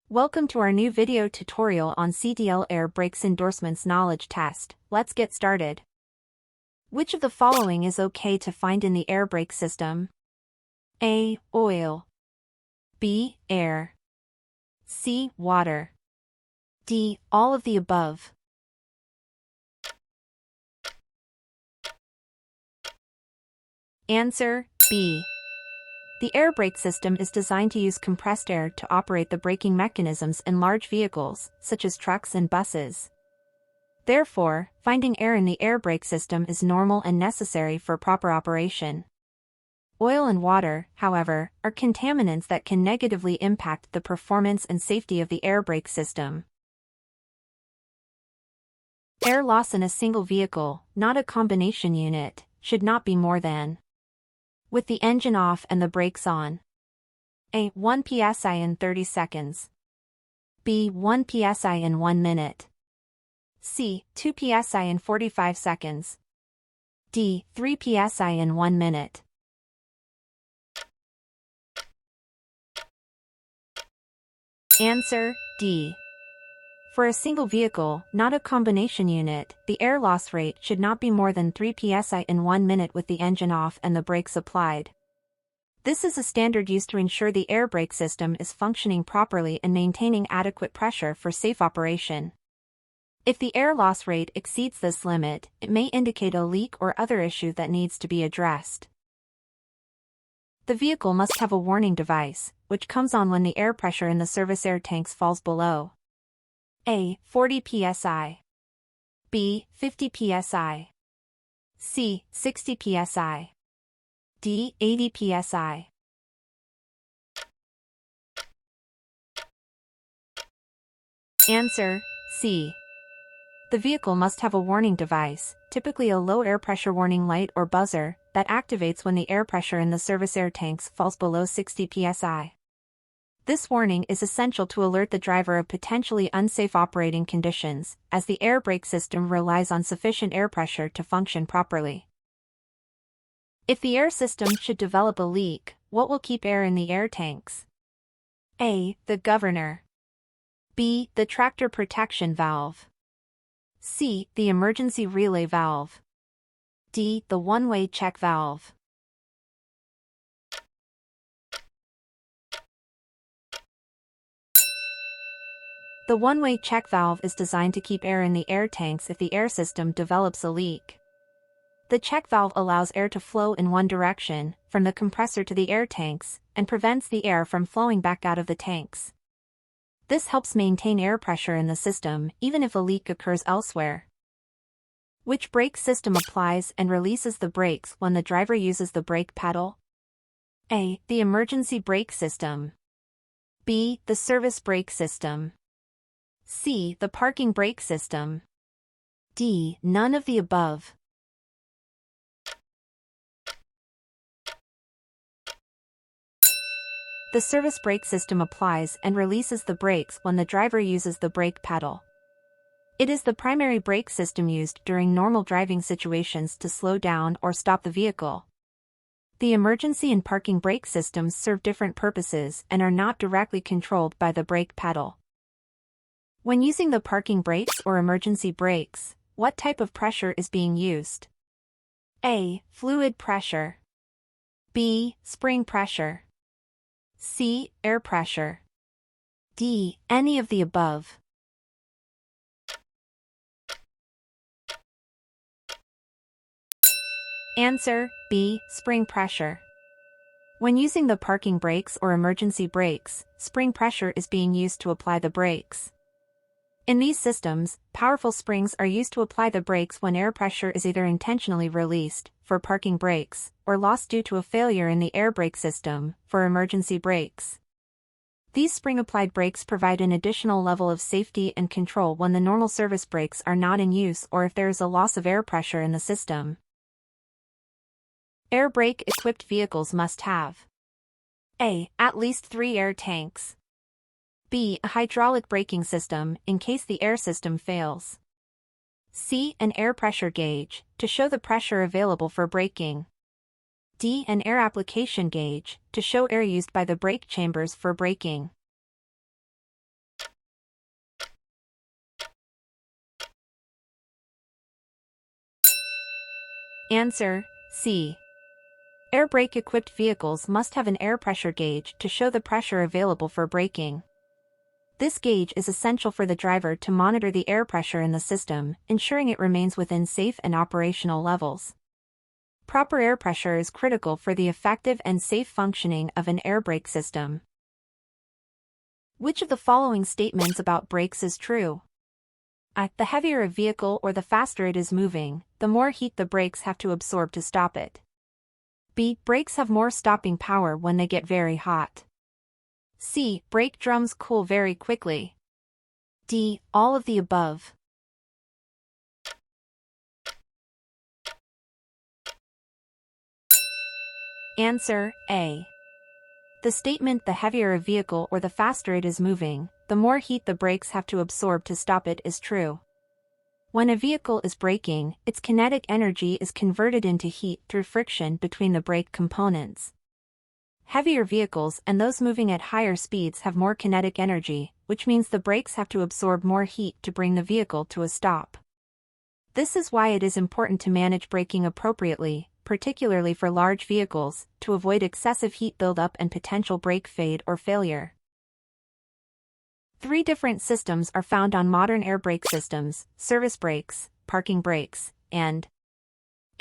Welcome to our new video tutorial on CDL-Air Brakes Endorsements knowledge test. Let's get started. Which of the following is okay to find in the air brake system? A. Oil. B. Air. C. Water. D. All of the above. Answer B. The air brake system is designed to use compressed air to operate the braking mechanisms in large vehicles, such as trucks and buses. Therefore, finding air in the air brake system is normal and necessary for proper operation. Oil and water, however, are contaminants that can negatively impact the performance and safety of the air brake system. Air loss in a single vehicle, not a combination unit, should not be more than, with the engine off and the brakes on, A. 1 psi in 30 seconds. B. 1 psi in 1 minute. C. 2 psi in 45 seconds. D. 3 psi in 1 minute. Answer D. For a single vehicle, not a combination unit, the air loss rate should not be more than 3 psi in 1 minute with the engine off and the brakes applied. This is a standard used to ensure the air brake system is functioning properly and maintaining adequate pressure for safe operation. If the air loss rate exceeds this limit, it may indicate a leak or other issue that needs to be addressed. The vehicle must have a warning device, which comes on when the air pressure in the service air tanks falls below A. 40 psi. B. 50 psi. C. 60 psi. D. 80 psi. Answer C. The vehicle must have a warning device, typically a low air pressure warning light or buzzer, that activates when the air pressure in the service air tanks falls below 60 psi. This warning is essential to alert the driver of potentially unsafe operating conditions, as the air brake system relies on sufficient air pressure to function properly. If the air system should develop a leak, what will keep air in the air tanks? A. The governor. B. The tractor protection valve. C. The emergency relay valve. D. The one-way check valve. The one-way check valve is designed to keep air in the air tanks if the air system develops a leak. The check valve allows air to flow in one direction, from the compressor to the air tanks, and prevents the air from flowing back out of the tanks. This helps maintain air pressure in the system, even if a leak occurs elsewhere. Which brake system applies and releases the brakes when the driver uses the brake pedal? A. The emergency brake system. B. The service brake system. C. The parking brake system. D. None of the above. The service brake system applies and releases the brakes when the driver uses the brake pedal. It is the primary brake system used during normal driving situations to slow down or stop the vehicle. The emergency and parking brake systems serve different purposes and are not directly controlled by the brake pedal. When using the parking brakes or emergency brakes, what type of pressure is being used? A. Fluid pressure. B. Spring pressure. C. Air pressure. D. Any of the above. Answer B. Spring pressure. When using the parking brakes or emergency brakes, spring pressure is being used to apply the brakes. In these systems, powerful springs are used to apply the brakes when air pressure is either intentionally released, for parking brakes, or lost due to a failure in the air brake system, for emergency brakes. These spring-applied brakes provide an additional level of safety and control when the normal service brakes are not in use or if there is a loss of air pressure in the system. Air brake-equipped vehicles must have A. At least 3 air tanks. B. A hydraulic braking system, in case the air system fails. C. An air pressure gauge, to show the pressure available for braking. D. An air application gauge, to show air used by the brake chambers for braking. Answer C. Air brake-equipped vehicles must have an air pressure gauge to show the pressure available for braking. This gauge is essential for the driver to monitor the air pressure in the system, ensuring it remains within safe and operational levels. Proper air pressure is critical for the effective and safe functioning of an air brake system. Which of the following statements about brakes is true? A. The heavier a vehicle or the faster it is moving, the more heat the brakes have to absorb to stop it. B. Brakes have more stopping power when they get very hot. C. Brake drums cool very quickly. D. All of the above. Answer A. The statement "the heavier a vehicle or the faster it is moving, the more heat the brakes have to absorb to stop it" is true. When a vehicle is braking, its kinetic energy is converted into heat through friction between the brake components. Heavier vehicles and those moving at higher speeds have more kinetic energy, which means the brakes have to absorb more heat to bring the vehicle to a stop. This is why it is important to manage braking appropriately, particularly for large vehicles, to avoid excessive heat buildup and potential brake fade or failure. 3 different systems are found on modern air brake systems: service brakes, parking brakes, and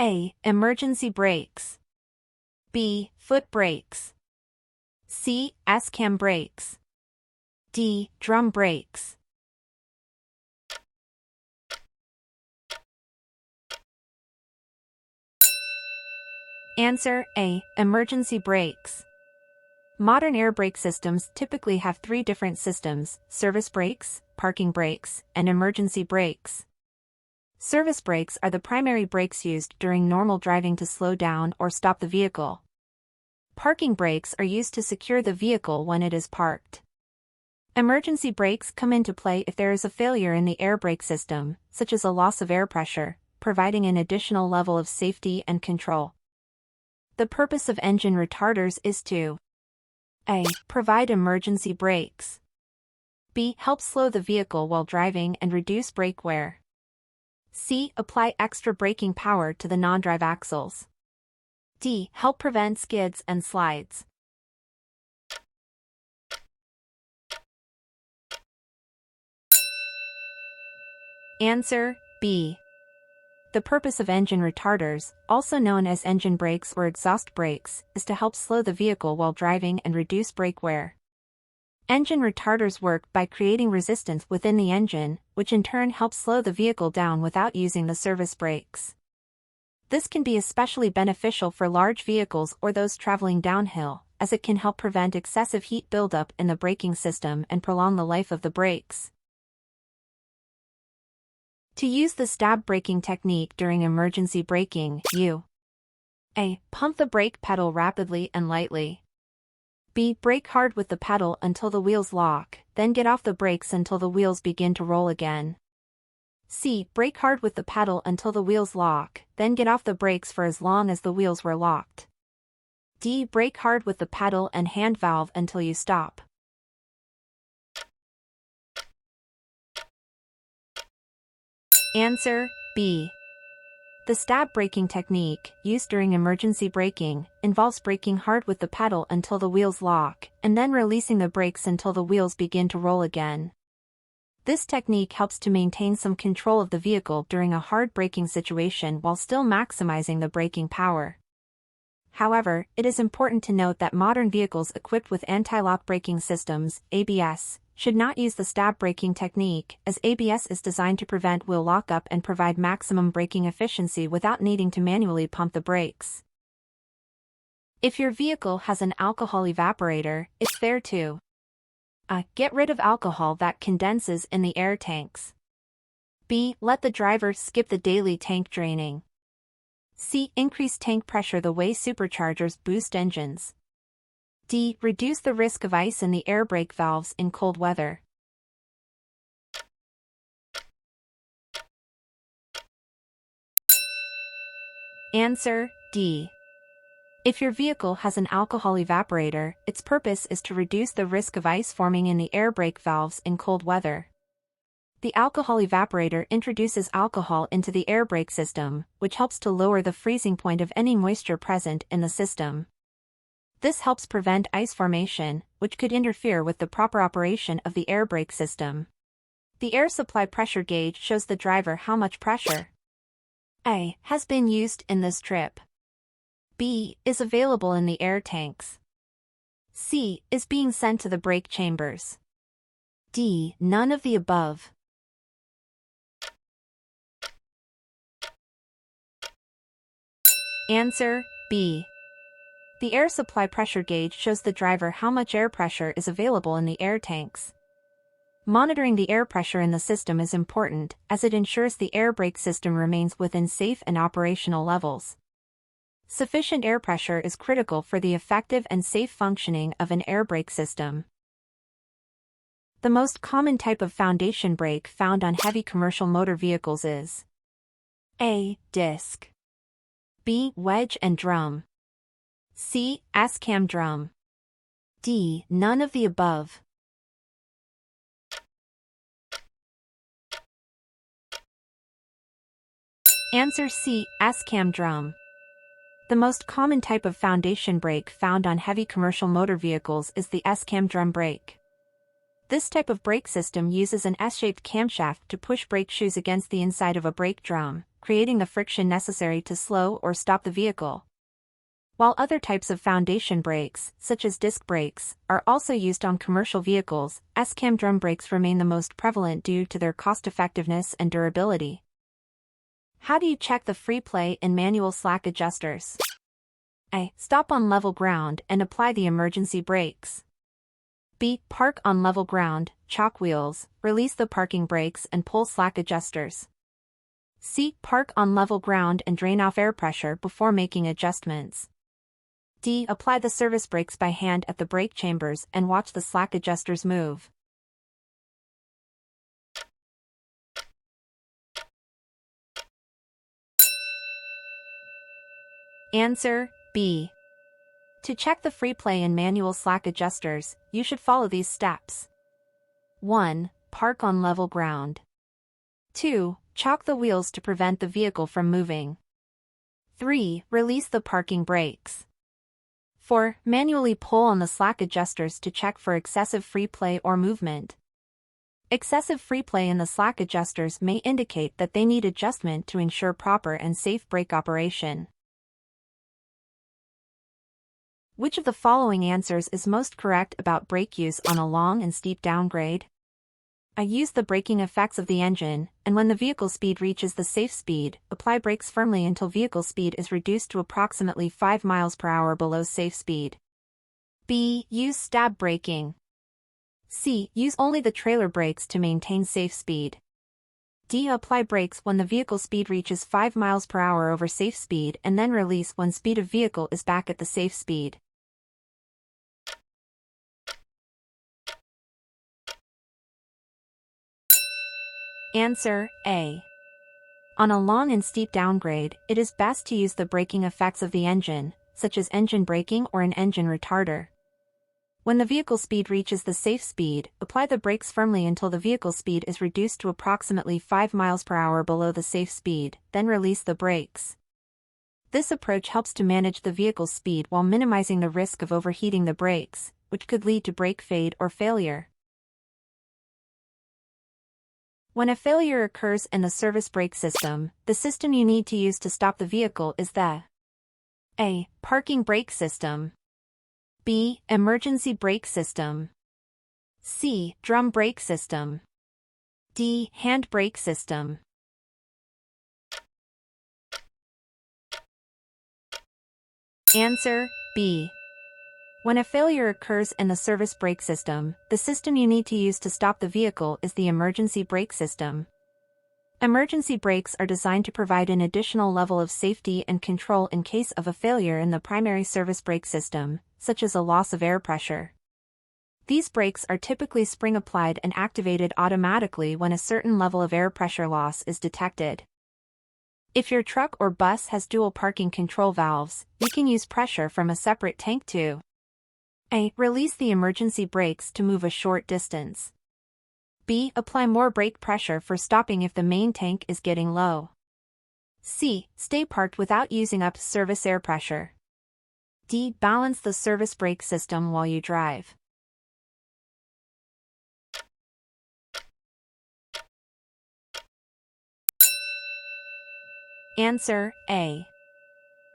A. Emergency brakes, B. Foot brakes, C. S-cam brakes, D. Drum brakes. Answer A. Emergency brakes. Modern air brake systems typically have 3 different systems: service brakes, parking brakes, and emergency brakes. Service brakes are the primary brakes used during normal driving to slow down or stop the vehicle. Parking brakes are used to secure the vehicle when it is parked. Emergency brakes come into play if there is a failure in the air brake system, such as a loss of air pressure, providing an additional level of safety and control. The purpose of engine retarders is to A. Provide emergency brakes. B. Help slow the vehicle while driving and reduce brake wear. C. Apply extra braking power to the non-drive axles. D. Help prevent skids and slides. Answer B. The purpose of engine retarders, also known as engine brakes or exhaust brakes, is to help slow the vehicle while driving and reduce brake wear. Engine retarders work by creating resistance within the engine, which in turn helps slow the vehicle down without using the service brakes. This can be especially beneficial for large vehicles or those traveling downhill, as it can help prevent excessive heat buildup in the braking system and prolong the life of the brakes. To use the stab braking technique during emergency braking, you A. Pump the brake pedal rapidly and lightly. B. Brake hard with the pedal until the wheels lock, then get off the brakes until the wheels begin to roll again. C. Brake hard with the pedal until the wheels lock, then get off the brakes for as long as the wheels were locked. D. Brake hard with the pedal and hand valve until you stop. Answer B. The stab braking technique, used during emergency braking, involves braking hard with the pedal until the wheels lock, and then releasing the brakes until the wheels begin to roll again. This technique helps to maintain some control of the vehicle during a hard braking situation while still maximizing the braking power. However, it is important to note that modern vehicles equipped with anti-lock braking systems, ABS, should not use the stab braking technique, as ABS is designed to prevent wheel lockup and provide maximum braking efficiency without needing to manually pump the brakes. If your vehicle has an alcohol evaporator, it's fair to A. Get rid of alcohol that condenses in the air tanks. B. Let the driver skip the daily tank draining. C. Increase tank pressure the way superchargers boost engines. D. Reduce the risk of ice in the air brake valves in cold weather. Answer D. If your vehicle has an alcohol evaporator, its purpose is to reduce the risk of ice forming in the air brake valves in cold weather. The alcohol evaporator introduces alcohol into the air brake system, which helps to lower the freezing point of any moisture present in the system. This helps prevent ice formation, which could interfere with the proper operation of the air brake system. The air supply pressure gauge shows the driver how much pressure A has been used in this trip. B is available in the air tanks. C is being sent to the brake chambers. D, none of the above. Answer, B. The air supply pressure gauge shows the driver how much air pressure is available in the air tanks. Monitoring the air pressure in the system is important, as it ensures the air brake system remains within safe and operational levels. Sufficient air pressure is critical for the effective and safe functioning of an air brake system. The most common type of foundation brake found on heavy commercial motor vehicles is A. Disc, B. Wedge and drum, C. S-cam drum, D. None of the above. Answer C. S-cam drum. The most common type of foundation brake found on heavy commercial motor vehicles is the S-cam drum brake. This type of brake system uses an S-shaped camshaft to push brake shoes against the inside of a brake drum, creating the friction necessary to slow or stop the vehicle. While other types of foundation brakes, such as disc brakes, are also used on commercial vehicles, S-cam drum brakes remain the most prevalent due to their cost-effectiveness and durability. How do you check the free play and manual slack adjusters? A. Stop on level ground and apply the emergency brakes. B. Park on level ground, chalk wheels, release the parking brakes and pull slack adjusters. C. Park on level ground and drain off air pressure before making adjustments. D. Apply the service brakes by hand at the brake chambers and watch the slack adjusters move. Answer, B. To check the free play and manual slack adjusters, you should follow these steps. 1. Park on level ground. 2. Chalk the wheels to prevent the vehicle from moving. 3. Release the parking brakes. 4. Manually pull on the slack adjusters to check for excessive free play or movement. Excessive free play in the slack adjusters may indicate that they need adjustment to ensure proper and safe brake operation. Which of the following answers is most correct about brake use on a long and steep downgrade? I use the braking effects of the engine, and when the vehicle speed reaches the safe speed, apply brakes firmly until vehicle speed is reduced to approximately 5 miles per hour below safe speed. B. Use stab braking. C. Use only the trailer brakes to maintain safe speed. D. Apply brakes when the vehicle speed reaches 5 miles per hour over safe speed and then release when speed of vehicle is back at the safe speed. Answer, A. On a long and steep downgrade, it is best to use the braking effects of the engine, such as engine braking or an engine retarder. When the vehicle speed reaches the safe speed, apply the brakes firmly until the vehicle speed is reduced to approximately 5 miles per hour below the safe speed, then release the brakes. This approach helps to manage the vehicle's speed while minimizing the risk of overheating the brakes, which could lead to brake fade or failure. When a failure occurs in the service brake system, the system you need to use to stop the vehicle is the A. Parking brake system. B. Emergency brake system. C. Drum brake system. D. Hand brake system. Answer, B. When a failure occurs in the service brake system, the system you need to use to stop the vehicle is the emergency brake system. Emergency brakes are designed to provide an additional level of safety and control in case of a failure in the primary service brake system, such as a loss of air pressure. These brakes are typically spring-applied and activated automatically when a certain level of air pressure loss is detected. If your truck or bus has dual parking control valves, you can use pressure from a separate tank to A. Release the emergency brakes to move a short distance. B. Apply more brake pressure for stopping if the main tank is getting low. C. Stay parked without using up service air pressure. D. Balance the service brake system while you drive. Answer A.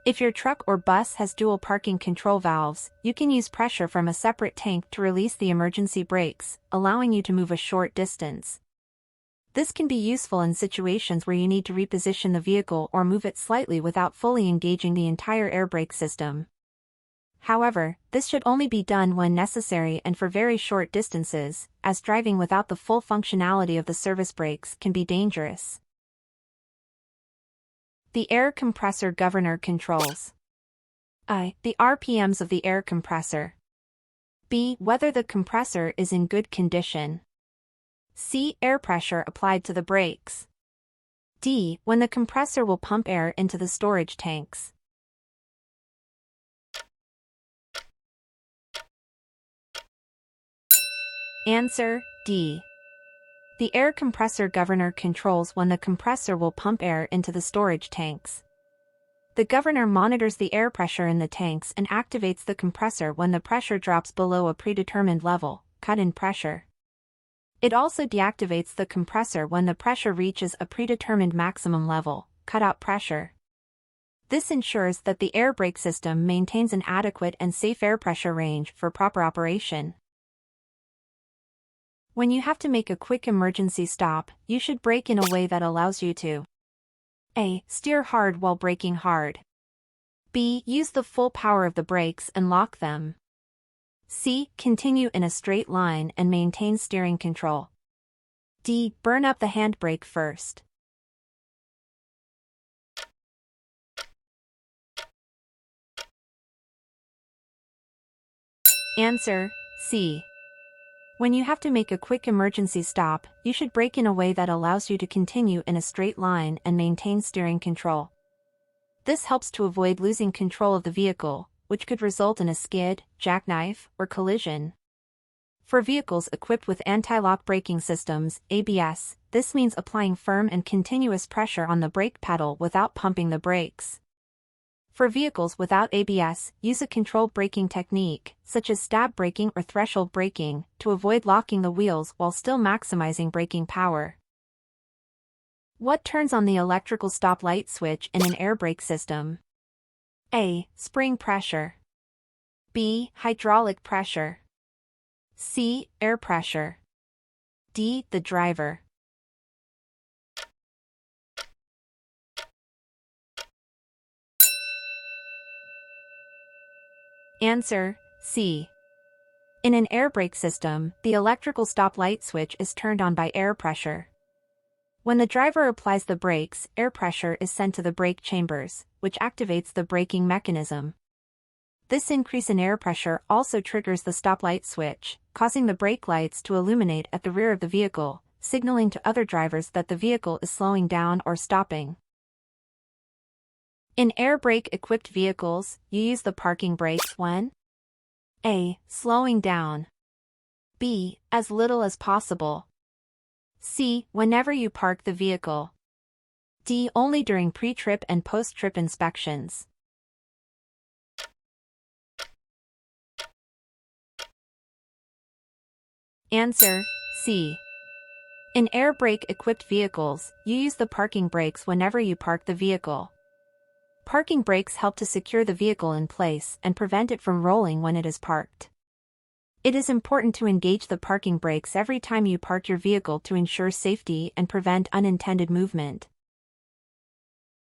If your truck or bus has dual parking control valves, you can use pressure from a separate tank to release the emergency brakes, allowing you to move a short distance. This can be useful in situations where you need to reposition the vehicle or move it slightly without fully engaging the entire air brake system. However, this should only be done when necessary and for very short distances, as driving without the full functionality of the service brakes can be dangerous. The air compressor governor controls. I. The RPMs of the air compressor. B. Whether the compressor is in good condition. C. Air pressure applied to the brakes. D. When the compressor will pump air into the storage tanks. Answer D. The air compressor governor controls when the compressor will pump air into the storage tanks. The governor monitors the air pressure in the tanks and activates the compressor when the pressure drops below a predetermined level, cut-in pressure. It also deactivates the compressor when the pressure reaches a predetermined maximum level, cut-out pressure. This ensures that the air brake system maintains an adequate and safe air pressure range for proper operation. When you have to make a quick emergency stop, you should brake in a way that allows you to A. Steer hard while braking hard. B. Use the full power of the brakes and lock them. C. Continue in a straight line and maintain steering control. D. Burn up the handbrake first. Answer C. When you have to make a quick emergency stop, you should brake in a way that allows you to continue in a straight line and maintain steering control. This helps to avoid losing control of the vehicle, which could result in a skid, jackknife, or collision. For vehicles equipped with anti-lock braking systems, ABS, this means applying firm and continuous pressure on the brake pedal without pumping the brakes. For vehicles without ABS, use a controlled braking technique, such as stab braking or threshold braking, to avoid locking the wheels while still maximizing braking power. What turns on the electrical stop light switch in an air brake system? A. Spring pressure. B. Hydraulic pressure. C. Air pressure. D. The driver. Answer C. In an air brake system, the electrical stop light switch is turned on by air pressure. When the driver applies the brakes, air pressure is sent to the brake chambers, which activates the braking mechanism. This increase in air pressure also triggers the stop light switch, causing the brake lights to illuminate at the rear of the vehicle, signaling to other drivers that the vehicle is slowing down or stopping. In air brake-equipped vehicles, you use the parking brakes when A. Slowing down. B. As little as possible. C. Whenever you park the vehicle. D. Only during pre-trip and post-trip inspections. Answer C. In air brake-equipped vehicles, you use the parking brakes whenever you park the vehicle. Parking brakes help to secure the vehicle in place and prevent it from rolling when it is parked. It is important to engage the parking brakes every time you park your vehicle to ensure safety and prevent unintended movement.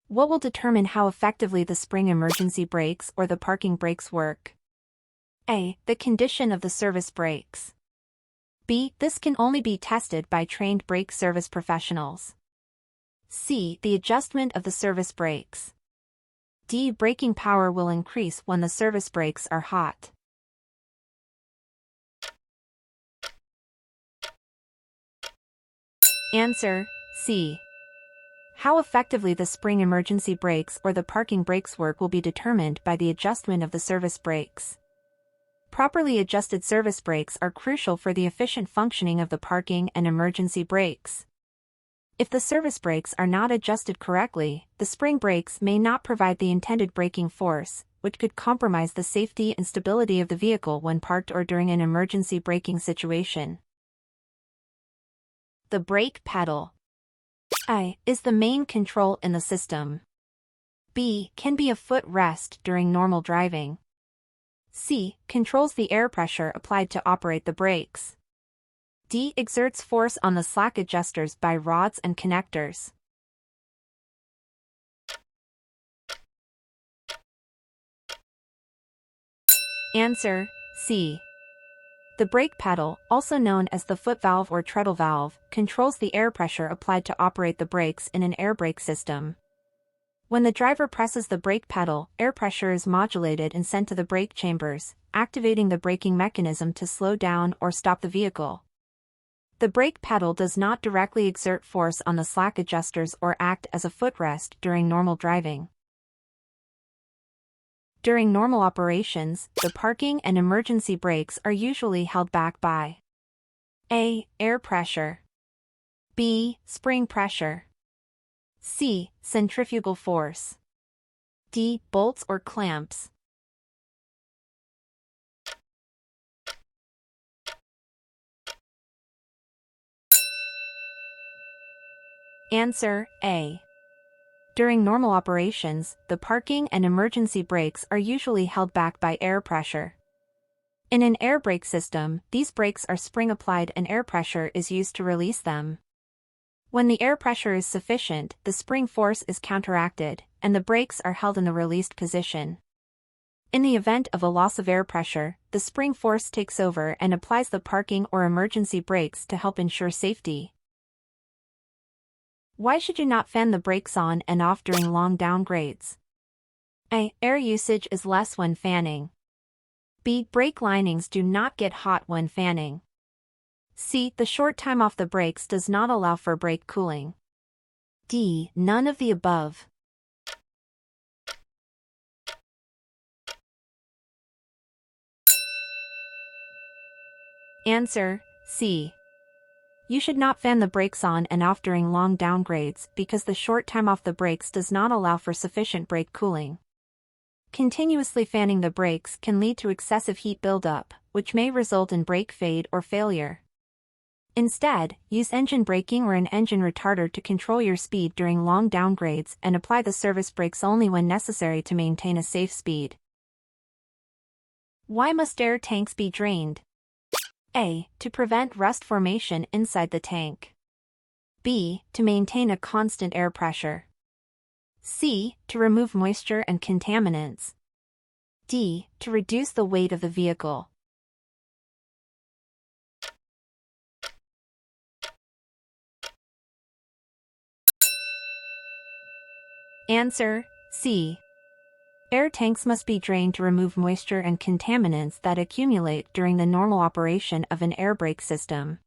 What will determine how effectively the spring emergency brakes or the parking brakes work? A. The condition of the service brakes. B. This can only be tested by trained brake service professionals. C. The adjustment of the service brakes. D. Braking power will increase when the service brakes are hot. Answer C. How effectively the spring emergency brakes or the parking brakes work will be determined by the adjustment of the service brakes. Properly adjusted service brakes are crucial for the efficient functioning of the parking and emergency brakes. If the service brakes are not adjusted correctly, the spring brakes may not provide the intended braking force, which could compromise the safety and stability of the vehicle when parked or during an emergency braking situation. The brake pedal. I is the main control in the system. B can be a foot rest during normal driving. C controls the air pressure applied to operate the brakes. D exerts force on the slack adjusters by rods and connectors. Answer: C. The brake pedal, also known as the foot valve or treadle valve, controls the air pressure applied to operate the brakes in an air brake system. When the driver presses the brake pedal, air pressure is modulated and sent to the brake chambers, activating the braking mechanism to slow down or stop the vehicle. The brake pedal does not directly exert force on the slack adjusters or act as a footrest during normal driving. During normal operations, the parking and emergency brakes are usually held back by A. Air pressure, B. Spring pressure, C. Centrifugal force, D. Bolts or clamps. Answer: A. During normal operations, the parking and emergency brakes are usually held back by air pressure. In an air brake system, these brakes are spring-applied and air pressure is used to release them. When the air pressure is sufficient, the spring force is counteracted, and the brakes are held in the released position. In the event of a loss of air pressure, the spring force takes over and applies the parking or emergency brakes to help ensure safety. Why should you not fan the brakes on and off during long downgrades? A. Air usage is less when fanning. B. Brake linings do not get hot when fanning. C. The short time off the brakes does not allow for brake cooling. D. None of the above. Answer: C. You should not fan the brakes on and off during long downgrades because the short time off the brakes does not allow for sufficient brake cooling. Continuously fanning the brakes can lead to excessive heat buildup, which may result in brake fade or failure. Instead, use engine braking or an engine retarder to control your speed during long downgrades and apply the service brakes only when necessary to maintain a safe speed. Why must air tanks be drained? A. To prevent rust formation inside the tank. B. To maintain a constant air pressure. C. To remove moisture and contaminants. D. To reduce the weight of the vehicle. Answer: C. Air tanks must be drained to remove moisture and contaminants that accumulate during the normal operation of an air brake system.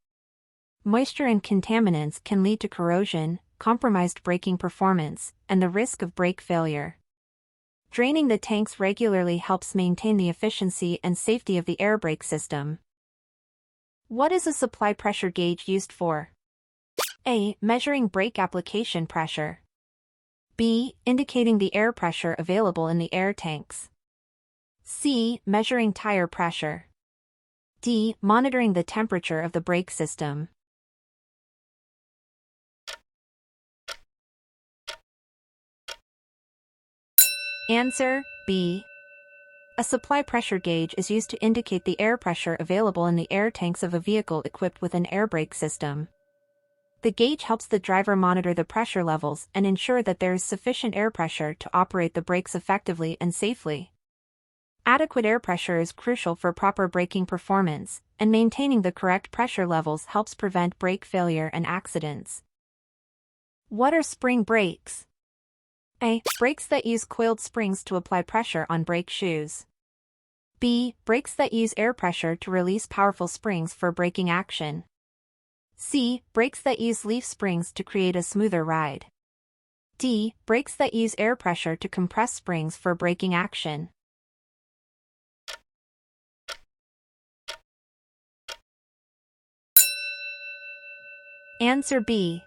Moisture and contaminants can lead to corrosion, compromised braking performance, and the risk of brake failure. Draining the tanks regularly helps maintain the efficiency and safety of the air brake system. What is a supply pressure gauge used for? A. Measuring brake application pressure. B. Indicating the air pressure available in the air tanks. C. Measuring tire pressure. D. Monitoring the temperature of the brake system. Answer: B. A supply pressure gauge is used to indicate the air pressure available in the air tanks of a vehicle equipped with an air brake system. The gauge helps the driver monitor the pressure levels and ensure that there is sufficient air pressure to operate the brakes effectively and safely. Adequate air pressure is crucial for proper braking performance, and maintaining the correct pressure levels helps prevent brake failure and accidents. What are spring brakes? A. Brakes that use coiled springs to apply pressure on brake shoes. B. Brakes that use air pressure to release powerful springs for braking action. C. Brakes that use leaf springs to create a smoother ride. D. Brakes that use air pressure to compress springs for braking action. Answer B.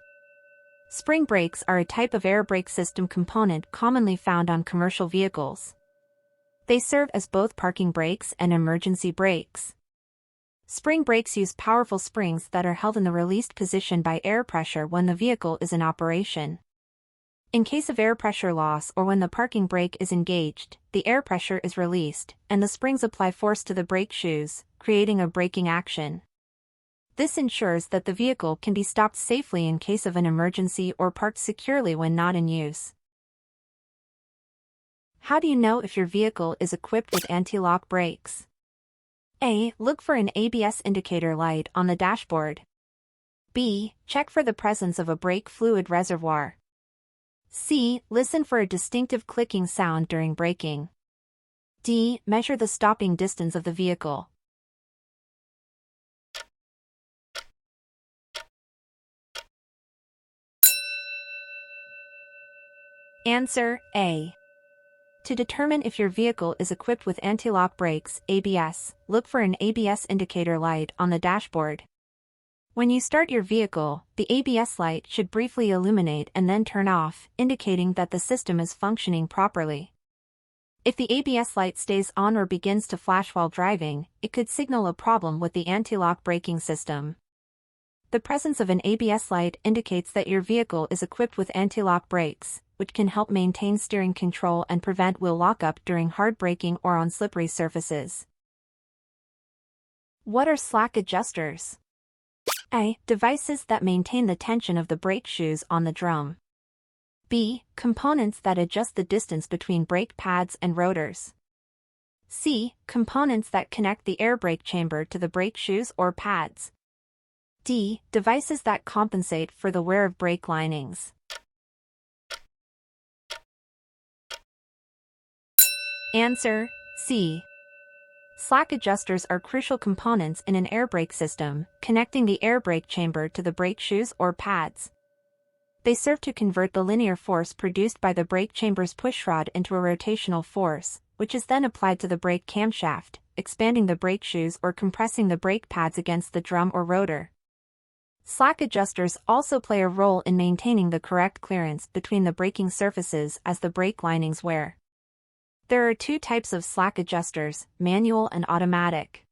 Spring brakes are a type of air brake system component commonly found on commercial vehicles. They serve as both parking brakes and emergency brakes. Spring brakes use powerful springs that are held in the released position by air pressure when the vehicle is in operation. In case of air pressure loss or when the parking brake is engaged, the air pressure is released, and the springs apply force to the brake shoes, creating a braking action. This ensures that the vehicle can be stopped safely in case of an emergency or parked securely when not in use. How do you know if your vehicle is equipped with anti-lock brakes? A. Look for an ABS indicator light on the dashboard. B. Check for the presence of a brake fluid reservoir. C. Listen for a distinctive clicking sound during braking. D. Measure the stopping distance of the vehicle. Answer A. To determine if your vehicle is equipped with anti-lock brakes, ABS, look for an ABS indicator light on the dashboard. When you start your vehicle, the ABS light should briefly illuminate and then turn off, indicating that the system is functioning properly. If the ABS light stays on or begins to flash while driving, it could signal a problem with the anti-lock braking system. The presence of an ABS light indicates that your vehicle is equipped with anti-lock brakes, which can help maintain steering control and prevent wheel lockup during hard braking or on slippery surfaces. What are slack adjusters? A. Devices that maintain the tension of the brake shoes on the drum. B. Components that adjust the distance between brake pads and rotors. C. Components that connect the air brake chamber to the brake shoes or pads. D. Devices that compensate for the wear of brake linings. Answer C. Slack adjusters are crucial components in an air brake system, connecting the air brake chamber to the brake shoes or pads. They serve to convert the linear force produced by the brake chamber's pushrod into a rotational force, which is then applied to the brake camshaft, expanding the brake shoes or compressing the brake pads against the drum or rotor. Slack adjusters also play a role in maintaining the correct clearance between the braking surfaces as the brake linings wear. There are two types of slack adjusters, manual and automatic.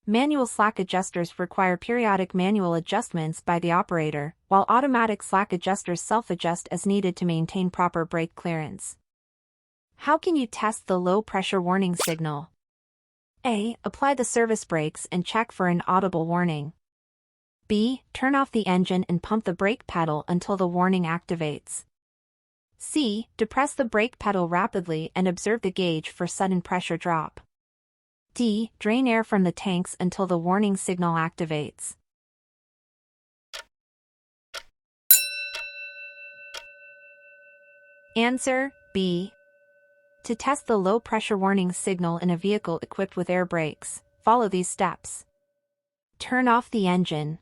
Manual slack adjusters require periodic manual adjustments by the operator, while automatic slack adjusters self-adjust as needed to maintain proper brake clearance. How can you test the low-pressure warning signal? A. Apply the service brakes and check for an audible warning. B. Turn off the engine and pump the brake pedal until the warning activates. C. Depress the brake pedal rapidly and observe the gauge for sudden pressure drop. D. Drain air from the tanks until the warning signal activates. Answer B. To test the low-pressure warning signal in a vehicle equipped with air brakes, follow these steps. Turn off the engine.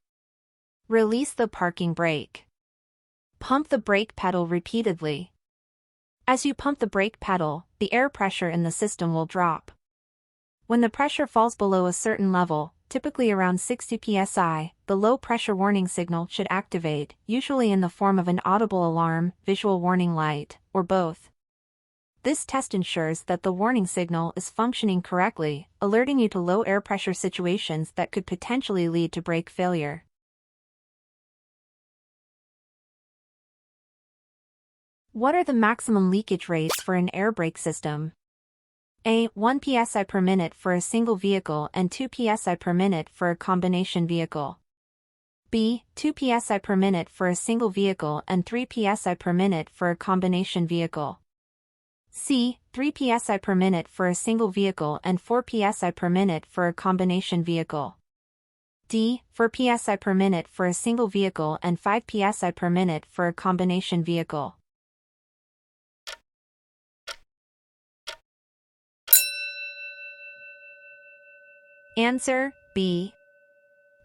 Release the parking brake. Pump the brake pedal repeatedly. As you pump the brake pedal, the air pressure in the system will drop. When the pressure falls below a certain level, typically around 60 psi, the low-pressure warning signal should activate, usually in the form of an audible alarm, visual warning light, or both. This test ensures that the warning signal is functioning correctly, alerting you to low air pressure situations that could potentially lead to brake failure. What are the maximum leakage rates for an air brake system? A. 1 psi per minute for a single vehicle and 2 psi per minute for a combination vehicle. B. 2 psi per minute for a single vehicle and 3 psi per minute for a combination vehicle. C. 3 psi per minute for a single vehicle and 4 psi per minute for a combination vehicle. D. 4 psi per minute for a single vehicle and 5 psi per minute for a combination vehicle. Answer B.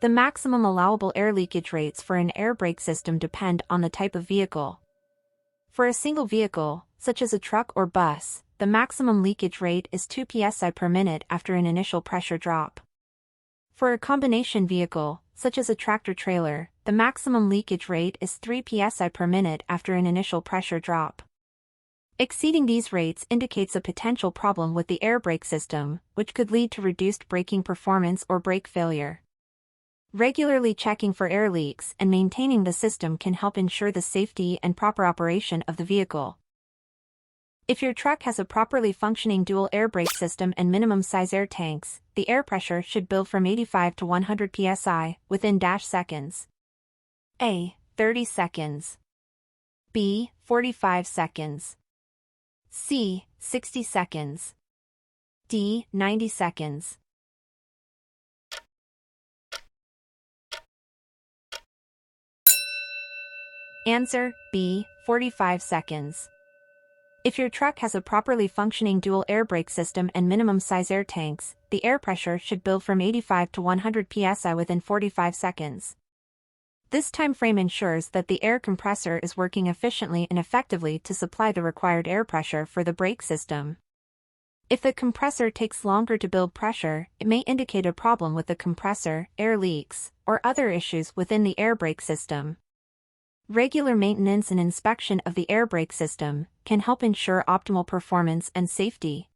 The maximum allowable air leakage rates for an air brake system depend on the type of vehicle. For a single vehicle, such as a truck or bus, the maximum leakage rate is 2 psi per minute after an initial pressure drop. For a combination vehicle, such as a tractor-trailer, the maximum leakage rate is 3 psi per minute after an initial pressure drop. Exceeding these rates indicates a potential problem with the air brake system, which could lead to reduced braking performance or brake failure. Regularly checking for air leaks and maintaining the system can help ensure the safety and proper operation of the vehicle. If your truck has a properly functioning dual air brake system and minimum size air tanks, the air pressure should build from 85 to 100 psi within seconds. A. 30 seconds. B. 45 seconds. C. 60 seconds. D. 90 seconds. Answer B. 45 seconds. If your truck has a properly functioning dual air brake system and minimum size air tanks, the air pressure should build from 85 to 100 psi within 45 seconds. This time frame ensures that the air compressor is working efficiently and effectively to supply the required air pressure for the brake system. If the compressor takes longer to build pressure, it may indicate a problem with the compressor, air leaks, or other issues within the air brake system. Regular maintenance and inspection of the air brake system can help ensure optimal performance and safety.